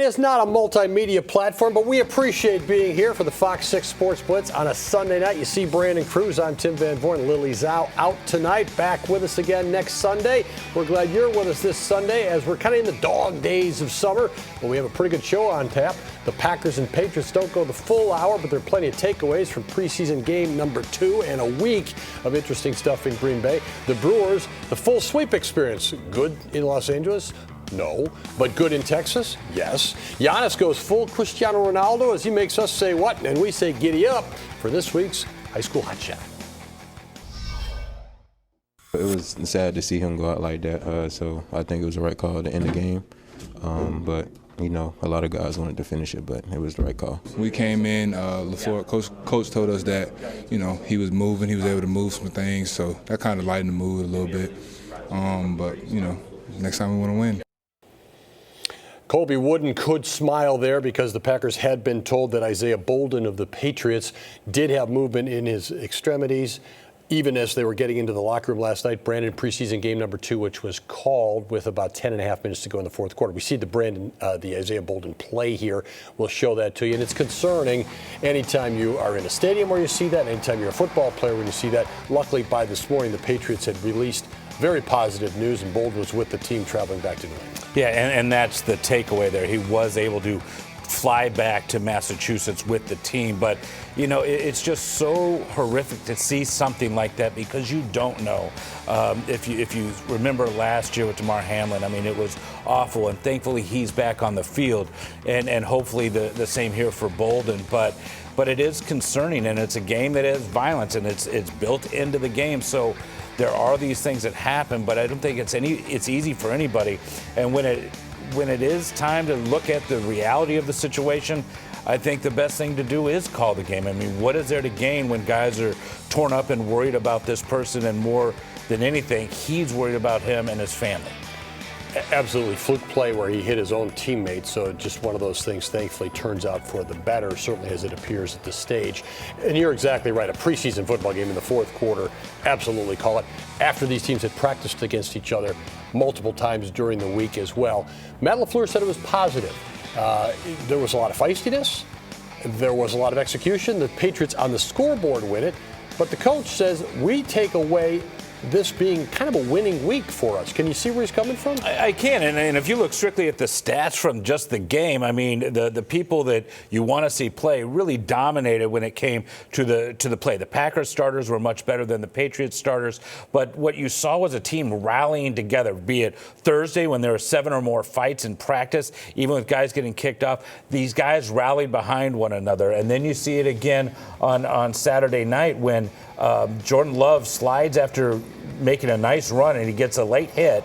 is not a multimedia platform, but we appreciate being here for the Fox 6 Sports Blitz on a Sunday night. You see Brandon Cruz. I'm Tim Van Vorn. Lily Zhao out tonight, back with us again next Sunday. We're glad you're with us this Sunday as we're kind of in the dog days of summer, but we have a pretty good show on tap. The Packers and Patriots don't go the full hour, but there are plenty of takeaways from preseason game number 2 and a week of interesting stuff in Green Bay. The Brewers, the full sweep experience. Good in Los Angeles? No. But good in Texas? Yes. Giannis goes full Cristiano Ronaldo as he makes us say what? And we say giddy up for this week's High School Hot Shot. It was sad to see him go out like that, so I think it was the right call to end the game. But, you know, a lot of guys wanted to finish it, but it was the right call. We came in, LaFleur, coach told us that, you know, he was moving, he was able to move some things, so that kind of lightened the mood a little bit. But, you know, next time we want to win. Colby Wooden could smile there because the Packers had been told that Isaiah Bolden of the Patriots did have movement in his extremities. Even as they were getting into the locker room last night, Brandon, preseason game number 2, which was called with about 10.5 minutes to go in the fourth quarter. We see the Isaiah Bolden play here. We'll show that to you. And it's concerning anytime you are in a stadium where you see that, anytime you're a football player when you see that. Luckily, by this morning, the Patriots had released very positive news, and Bolden was with the team traveling back to New England. Yeah, and that's the takeaway there. He was able to fly back to Massachusetts with the team. But, you know, it's just so horrific to see something like that because you don't know. If you remember last year with Damar Hamlin, I mean, it was awful. And thankfully he's back on the field. And hopefully the same here for Bolden. But it is concerning, and it's a game that has violence, and it's built into the game. So there are these things that happen, but I don't think it's easy for anybody. And when it is time to look at the reality of the situation, I think the best thing to do is call the game. I mean, what is there to gain when guys are torn up and worried about this person, and more than anything, he's worried about him and his family? Absolutely. Fluke play where he hit his own teammate, so just one of those things thankfully turns out for the better, certainly as it appears at this stage. And you're exactly right. A preseason football game in the fourth quarter, absolutely call it. After these teams had practiced against each other multiple times during the week as well. Matt LaFleur said it was positive. There was a lot of feistiness. There was a lot of execution. The Patriots on the scoreboard win it, but the coach says we take away this being kind of a winning week for us. Can you see where he's coming from? I can, and if you look strictly at the stats from just the game, I mean, the people that you want to see play really dominated when it came to the play. The Packers starters were much better than the Patriots starters, but what you saw was a team rallying together, be it Thursday when there were 7 or more fights in practice, even with guys getting kicked off. These guys rallied behind one another, and then you see it again on Saturday night when Jordan Love slides after making a nice run and he gets a late hit.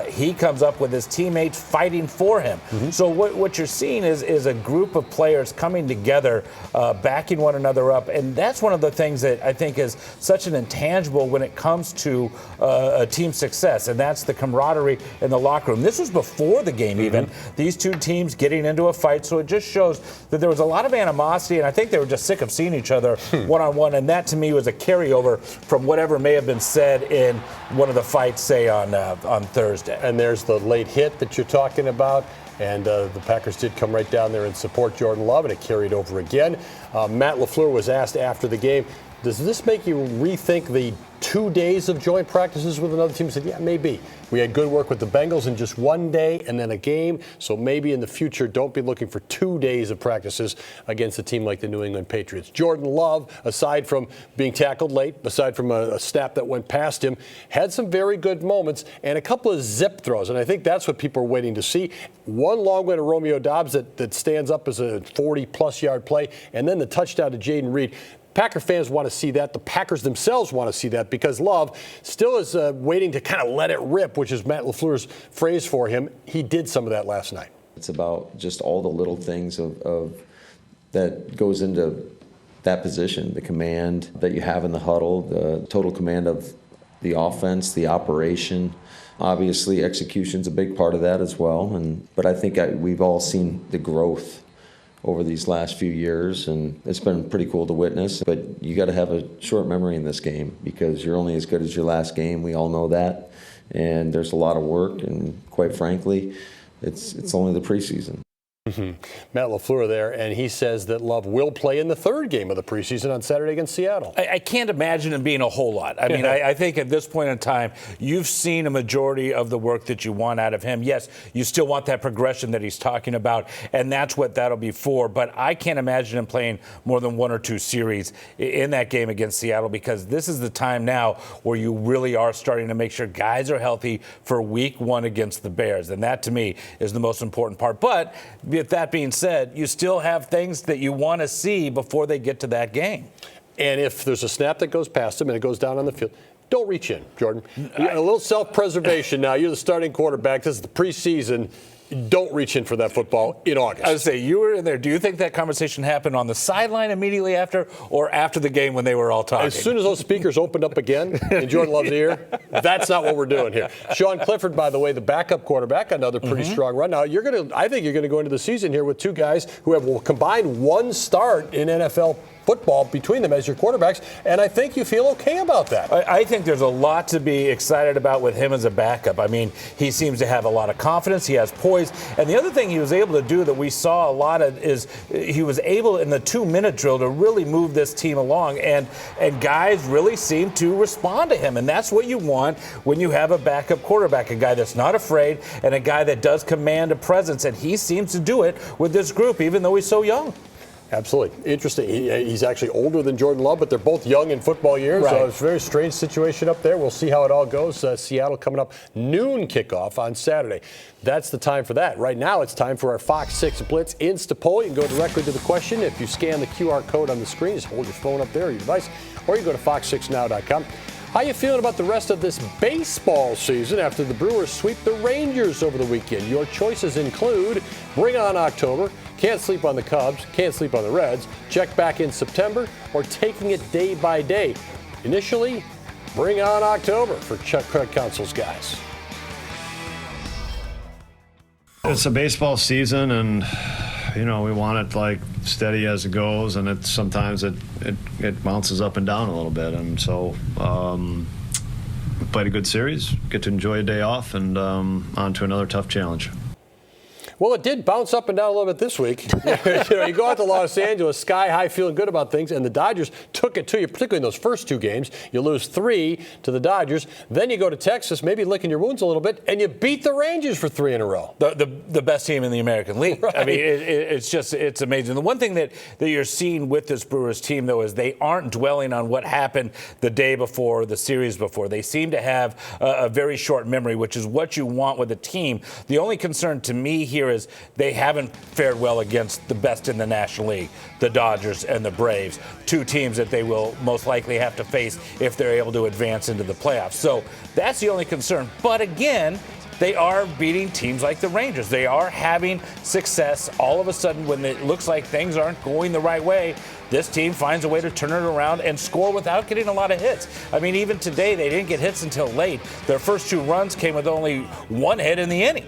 He comes up with his teammates fighting for him. Mm-hmm. So what you're seeing is a group of players coming together, backing one another up. And that's one of the things that I think is such an intangible when it comes to a team success. And that's the camaraderie in the locker room. This was before the game even. Mm-hmm. These two teams getting into a fight. So it just shows that there was a lot of animosity. And I think they were just sick of seeing each other one-on-one. And that to me was a carryover from whatever may have been said in one of the fights, say, on Thursday. And there's the late hit that you're talking about. And the Packers did come right down there and support Jordan Love, and it carried over again. Matt LaFleur was asked after the game, does this make you rethink the 2 days of joint practices with another team? He said, yeah, maybe. We had good work with the Bengals in just 1 day and then a game. So maybe in the future, don't be looking for 2 days of practices against a team like the New England Patriots. Jordan Love, aside from being tackled late, aside from a snap that went past him, had some very good moments and a couple of zip throws. And I think that's what people are waiting to see. One long one to Romeo Doubs that stands up as a 40-plus yard play, and then the touchdown to Jaden Reed. Packer fans want to see that. The Packers themselves want to see that because Love still is waiting to kind of let it rip, which is Matt LaFleur's phrase for him. He did some of that last night. It's about just all the little things of that goes into that position, the command that you have in the huddle, the total command of the offense, the operation. Obviously, execution's a big part of that as well. But I think we've all seen the growth over these last few years, and it's been pretty cool to witness. But you got to have a short memory in this game because you're only as good as your last game. We all know that, and there's a lot of work, and quite frankly, it's only the preseason. Matt LaFleur there, and he says that Love will play in the third game of the preseason on Saturday against Seattle. I can't imagine him being a whole lot. I mean, I think at this point in time, you've seen a majority of the work that you want out of him. Yes, you still want that progression that he's talking about, and that's what that'll be for. But I can't imagine him playing more than 1 or 2 series in that game against Seattle, because this is the time now where you really are starting to make sure guys are healthy for week 1 against the Bears. And that, to me, is the most important part. But with that being said, you still have things that you want to see before they get to that game. And if there's a snap that goes past him and it goes down on the field, don't reach in, Jordan. A little self-preservation now. You're the starting quarterback. This is the preseason. Don't reach in for that football in August. I would say you were in there. Do you think that conversation happened on the sideline immediately after, or after the game when they were all talking? As soon as those speakers opened up again in Jordan Love's ear, that's not what we're doing here. Sean Clifford, by the way, the backup quarterback, another pretty strong run. Now, I think you're going to go into the season here with 2 guys who have combined 1 start in NFL football between them as your quarterbacks, and I think you feel okay about that. I think there's a lot to be excited about with him as a backup. I mean, he seems to have a lot of confidence. He has poise. And the other thing he was able to do that we saw a lot of is he was able in the 2-minute drill to really move this team along, and guys really seem to respond to him. And that's what you want when you have a backup quarterback, a guy that's not afraid and a guy that does command a presence. And he seems to do it with this group, even though he's so young. Absolutely. Interesting. He's actually older than Jordan Love, but they're both young in football years, right. So it's a very strange situation up there. We'll see how it all goes. Seattle coming up, noon kickoff on Saturday. That's the time for that. Right now, it's time for our Fox 6 Blitz Insta Poll. You can go directly to the question. If you scan the QR code on the screen, just hold your phone up there or your device, or you can go to fox6now.com. How you feeling about the rest of this baseball season after the Brewers sweep the Rangers over the weekend? Your choices include Bring On October, Can't Sleep on the Cubs, Can't Sleep on the Reds, Check Back in September, or Taking It Day by Day. Initially, Bring On October for Chuck Craig Council's guys. It's a baseball season, and we want it like steady as it goes, and sometimes it bounces up and down a little bit. And so we played a good series, get to enjoy a day off, and on to another tough challenge. Well, it did bounce up and down a little bit this week. You go out to Los Angeles, sky high, feeling good about things, and the Dodgers took it to you, particularly in those first 2 games. You lose 3 to the Dodgers. Then you go to Texas, maybe licking your wounds a little bit, and you beat the Rangers for 3 in a row. The best team in the American League. Right. I mean, it's amazing. The one thing that you're seeing with this Brewers team, though, is they aren't dwelling on what happened the day before, the series before. They seem to have a very short memory, which is what you want with a team. The only concern to me here is they haven't fared well against the best in the National League, the Dodgers and the Braves, 2 teams that they will most likely have to face if they're able to advance into the playoffs. So that's the only concern. But again, they are beating teams like the Rangers. They are having success. All of a sudden, when it looks like things aren't going the right way, this team finds a way to turn it around and score without getting a lot of hits. I mean, even today, they didn't get hits until late. Their first 2 runs came with only 1 hit in the inning.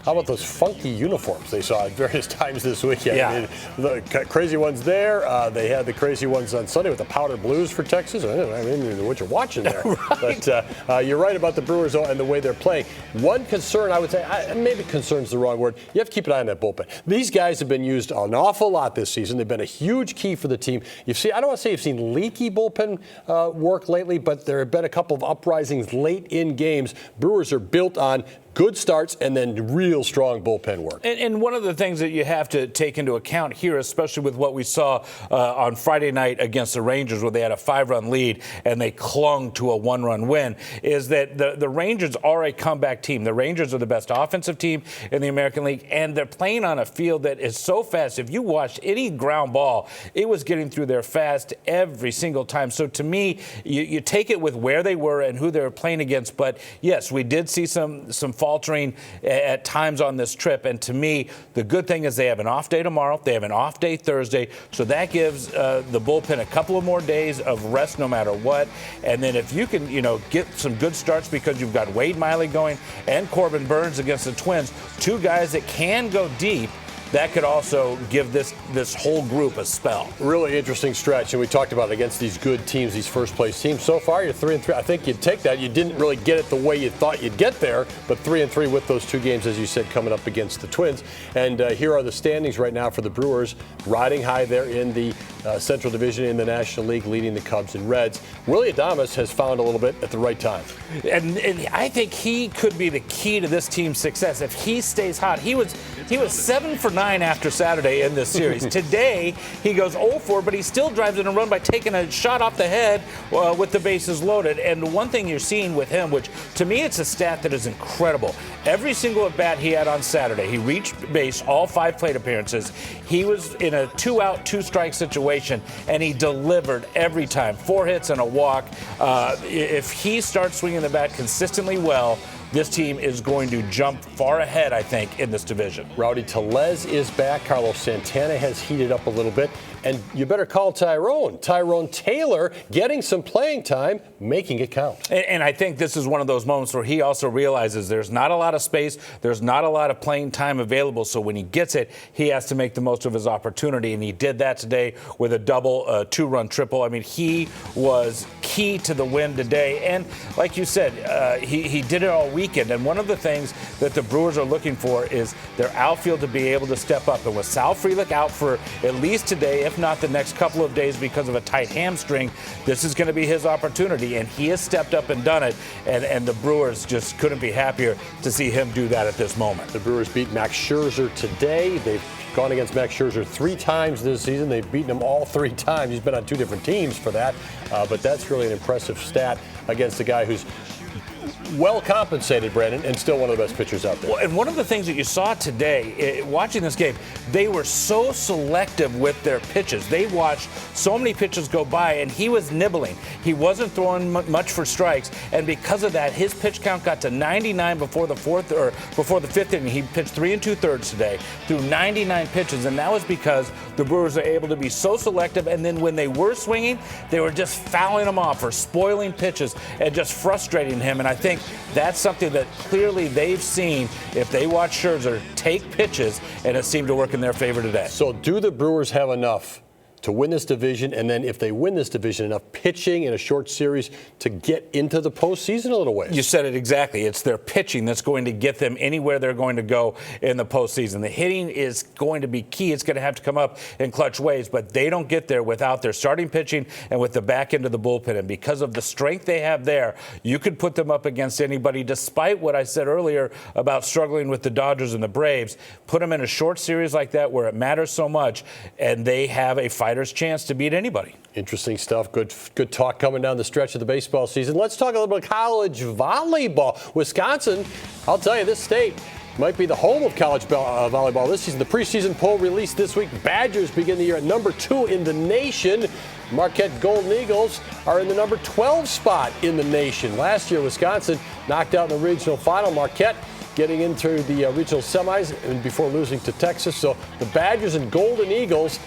How about those funky uniforms they saw at various times this weekend? Yeah. I mean, the crazy ones there. They had the crazy ones on Sunday with the powder blues for Texas. I don't know what you're watching there. Right. But you're right about the Brewers and the way they're playing. One concern, I would say, maybe concern's the wrong word. You have to keep an eye on that bullpen. These guys have been used an awful lot this season. They've been a huge key for the team. I don't want to say you've seen leaky bullpen work lately, but there have been a couple of uprisings late in games. Brewers are built on good starts and then real strong bullpen work. And one of the things that you have to take into account here, especially with what we saw on Friday night against the Rangers, where they had a 5-run lead and they clung to a 1-run win, is that the Rangers are a comeback team. The Rangers are the best offensive team in the American League, and they're playing on a field that is so fast. If you watched any ground ball, it was getting through there fast every single time. So to me, you take it with where they were and who they were playing against. But yes, we did see some faltering at times on this trip. And to me, the good thing is they have an off day tomorrow. They have an off day Thursday. So that gives the bullpen a couple of more days of rest no matter what. And then if you can, get some good starts because you've got Wade Miley going and Corbin Burns against the Twins, 2 guys that can go deep. that could also give this whole group a spell. Really interesting stretch, and we talked about it against these good teams, these first-place teams. So far, you're 3-3. I think you'd take that. You didn't really get it the way you thought you'd get there, but 3-3 with those 2 games, as you said, coming up against the Twins. And here are the standings right now for the Brewers, riding high there in the Central Division in the National League, leading the Cubs and Reds. Willie Adames has found a little bit at the right time. And I think he could be the key to this team's success if he stays hot. He was 7 for 9 after Saturday in this series. Today, he goes 0-4, but he still drives in a run by taking a shot off the head with the bases loaded. And the one thing you're seeing with him, which to me it's a stat that is incredible. Every single at bat he had on Saturday, he reached base all 5 plate appearances. He was in a 2-out, 2-strike situation, and he delivered every time. 4 hits and a walk. If he starts swinging the bat consistently well, this team is going to jump far ahead, I think, in this division. Rowdy Tellez is back. Carlos Santana has heated up a little bit. And you better call Tyrone Taylor getting some playing time, making it count. And I think this is one of those moments where he also realizes there's not a lot of space, there's not a lot of playing time available. So when he gets it, he has to make the most of his opportunity. And he did that today with a double, 2-run triple. I mean, he was key to the win today. And like you said, he did it all weekend. And one of the things that the Brewers are looking for is their outfield to be able to step up. And with Sal Frelick out for at least today, if not the next couple of days because of a tight hamstring, this is going to be his opportunity, and he has stepped up and done it, and the Brewers just couldn't be happier to see him do that at this moment. The Brewers beat Max Scherzer today. They've gone against Max Scherzer 3 times this season. They've beaten him all 3 times. He's been on 2 different teams for that, but that's really an impressive stat against a guy who's well compensated, Brandon, and still one of the best pitchers out there. Well, and one of the things that you saw today, watching this game, they were so selective with their pitches. They watched so many pitches go by, and he was nibbling. He wasn't throwing much for strikes, and because of that, his pitch count got to 99 before the 5th inning. He pitched 3 2/3 today, threw 99 pitches, and that was because the Brewers are able to be so selective, and then when they were swinging, they were just fouling him off or spoiling pitches and just frustrating him. And I think that's something that clearly they've seen if they watch Scherzer take pitches, and it seemed to work in their favor today. So do the Brewers have enough to win this division, and then if they win this division, enough pitching in a short series to get into the postseason a little ways? You said it exactly. It's their pitching that's going to get them anywhere they're going to go in the postseason. The hitting is going to be key. It's going to have to come up in clutch ways, but they don't get there without their starting pitching and with the back end of the bullpen. And because of the strength they have there, you could put them up against anybody, despite what I said earlier about struggling with the Dodgers and the Braves. Put them in a short series like that where it matters so much, and they have a fighter's chance to beat anybody. Interesting stuff. Good talk coming down the stretch of the baseball season. Let's talk a little bit of college volleyball. Wisconsin, I'll tell you, this state might be the home of college volleyball this season. The preseason poll released this week. Badgers begin the year at number 2 in the nation. Marquette Golden Eagles are in the number 12 spot in the nation. Last year, Wisconsin knocked out in the regional final. Marquette getting into the regional semis and before losing to Texas. So the Badgers and Golden Eagles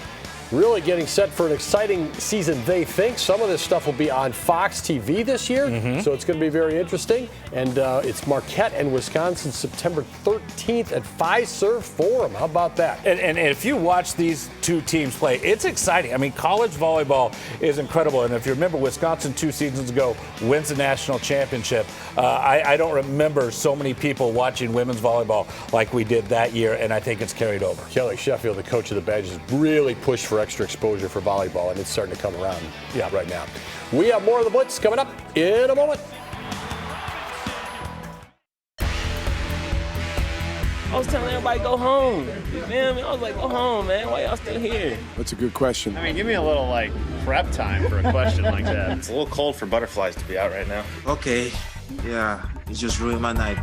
really getting set for an exciting season, they think. Some of this stuff will be on Fox TV this year, so it's going to be very interesting. And it's Marquette and Wisconsin September 13th at Fiserv Forum. How about that? And if you watch these 2 teams play, it's exciting. I mean, college volleyball is incredible. And if you remember, Wisconsin 2 seasons ago wins the national championship. I don't remember so many people watching women's volleyball like we did that year, and I think it's carried over. Kelly Sheffield, the coach of the Badgers, really pushed for extra exposure for volleyball, and it's starting to come around right now. We have more of the Blitz coming up in a moment. I was telling everybody go home. You feel me? I was like, go home, man. Why y'all still here? That's a good question. I mean, give me a little, prep time for a question like that. It's a little cold for butterflies to be out right now. Okay. Yeah, it just ruined my night.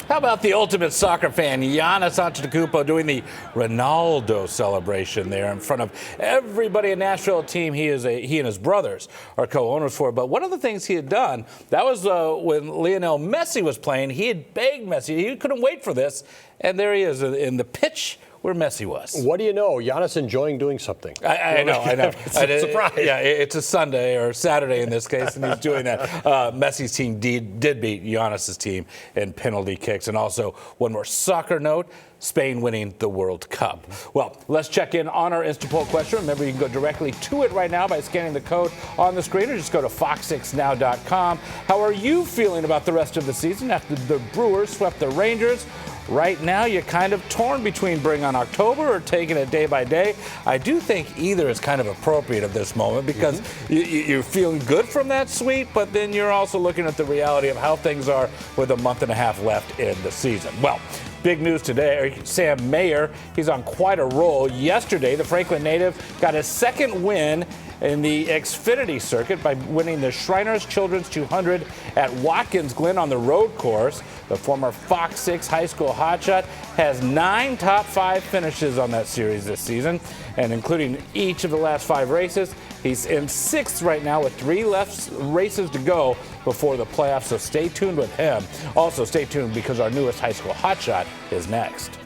How about the ultimate soccer fan, Giannis Antetokounmpo, doing the Ronaldo celebration there in front of everybody in Nashville, a team he and his brothers are co-owners for. But one of the things he had done, that was when Lionel Messi was playing. He had begged Messi. He couldn't wait for this. And there he is in the pitch where Messi was. What do you know? Giannis enjoying doing something. I know. It's a surprise. Yeah, it's a Sunday or Saturday in this case, and he's doing that. Messi's team did beat Giannis's team in penalty kicks. And also, one more soccer note, Spain winning the World Cup. Well, let's check in on our Instapoll question. Remember, you can go directly to it right now by scanning the code on the screen, or just go to fox6now.com. How are you feeling about the rest of the season after the Brewers swept the Rangers? Right now, you're kind of torn between bring on October or taking it day by day. I do think either is kind of appropriate at this moment because you're feeling good from that sweep, but then you're also looking at the reality of how things are with a month and a half left in the season. Well, big news today, Sam Mayer, he's on quite a roll. Yesterday, the Franklin native got his second win in the Xfinity circuit by winning the Shriners Children's 200 at Watkins Glen on the road course. The former FOX6 high school hotshot has 9 top 5 finishes on that series this season, and including each of the last 5 races. He's in 6th right now with 3 left races to go before the playoffs, so stay tuned with him. Also, stay tuned because our newest high school hotshot is next.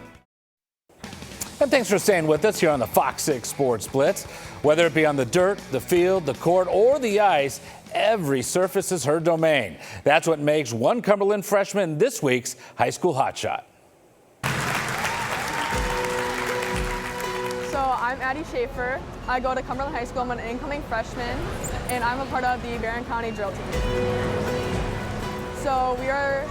And thanks for staying with us here on the Fox 6 Sports Blitz. Whether it be on the dirt, the field, the court, or the ice, every surface is her domain. That's what makes one Cumberland freshman this week's high school hotshot. So I'm Addie Schaefer. I go to Cumberland High School. I'm an incoming freshman, and I'm a part of the Barron County drill team. So we are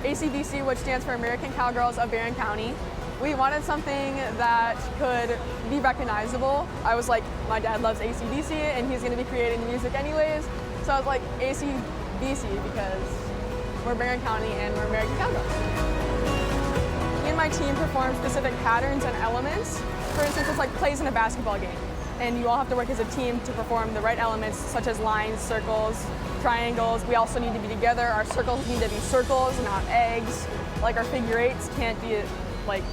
ACBC, which stands for American Cowgirls of Barron County. We wanted something that could be recognizable. I was like, my dad loves ACDC and he's gonna be creating music anyways. So I was like, ACBC because we're Barron County and we're American Cowgirls. Me and my team perform specific patterns and elements. For instance, it's like plays in a basketball game. And you all have to work as a team to perform the right elements such as lines, circles, triangles. We also need to be together. Our circles need to be circles, not eggs. Like our figure eights can't be like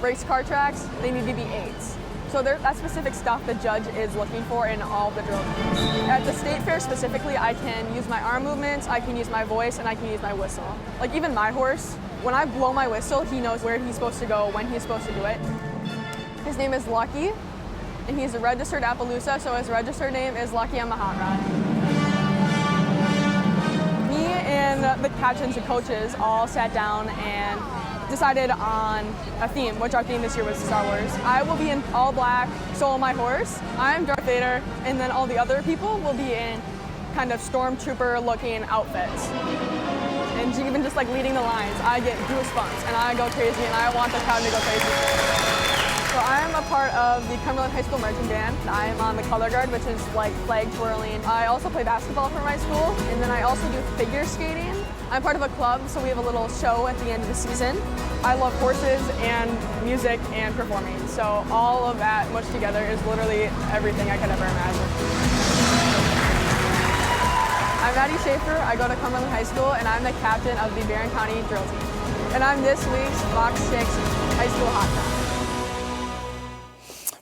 race car tracks, they need to be 8s. So that's specific stuff the judge is looking for in all the drill teams. At the state fair specifically, I can use my arm movements, I can use my voice, and I can use my whistle. Like even my horse, when I blow my whistle, he knows where he's supposed to go, when he's supposed to do it. His name is Lucky, and he's a registered Appaloosa, so his registered name is Lucky on the Hot Rod. Me and the captains and coaches all sat down and decided on a theme, which our theme this year was Star Wars. I will be in all black, so will my horse. I'm Darth Vader, and then all the other people will be in kind of stormtrooper looking outfits. And even just like leading the lines, I get goosebumps and I go crazy and I want the crowd to go crazy. So I'm a part of the Cumberland High School marching band. I'm on the color guard, which is like flag twirling. I also play basketball for my school, and then I also do figure skating. I'm part of a club, so we have a little show at the end of the season. I love horses and music and performing, so all of that mushed together is literally everything I could ever imagine. I'm Addie Schaefer. I go to Cumberland High School, and I'm the captain of the Barron County drill team. And I'm this week's FOX 6 High School hotshot.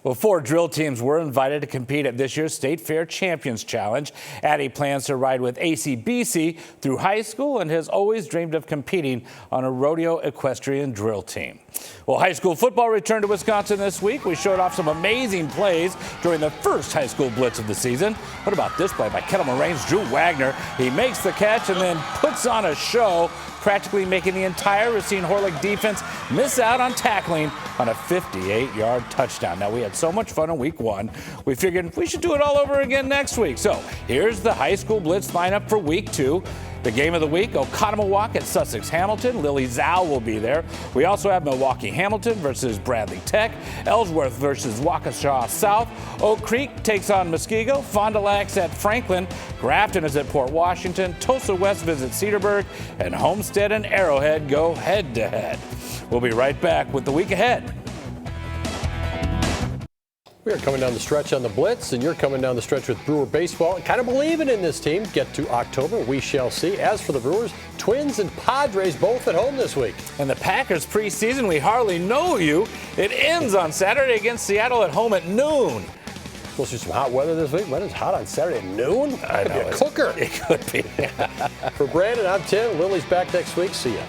Well, 4 drill teams were invited to compete at this year's State Fair Champions Challenge. Addie plans to ride with ACBC through high school and has always dreamed of competing on a rodeo equestrian drill team. Well, high school football returned to Wisconsin this week. We showed off some amazing plays during the first high school blitz of the season. What about this play by Kettle Moraines' Drew Wagner? He makes the catch and then puts on a show, practically making the entire Racine Horlick defense miss out on tackling on a 58-yard touchdown. Now, we had so much fun in week 1, we figured we should do it all over again next week. So here's the high school blitz lineup for week 2. The game of the week, Oconomowoc at Sussex Hamilton. Lily Zhao will be there. We also have Milwaukee Hamilton versus Bradley Tech. Ellsworth versus Waukesha South. Oak Creek takes on Muskego. Fond du Lac's at Franklin. Grafton is at Port Washington. Tulsa West visits Cedarburg. And Homestead and Arrowhead go head-to-head. We'll be right back with the week ahead. We are coming down the stretch on the Blitz, and you're coming down the stretch with Brewer baseball. Kind of believing in this team. Get to October, we shall see. As for the Brewers, Twins and Padres both at home this week. And the Packers preseason, we hardly know you. It ends on Saturday against Seattle at home at noon. Supposed to be some hot weather this week. When it's hot on Saturday at noon? I know. Could be a cooker. It could be. For Brandon, I'm Tim. Lily's back next week. See ya.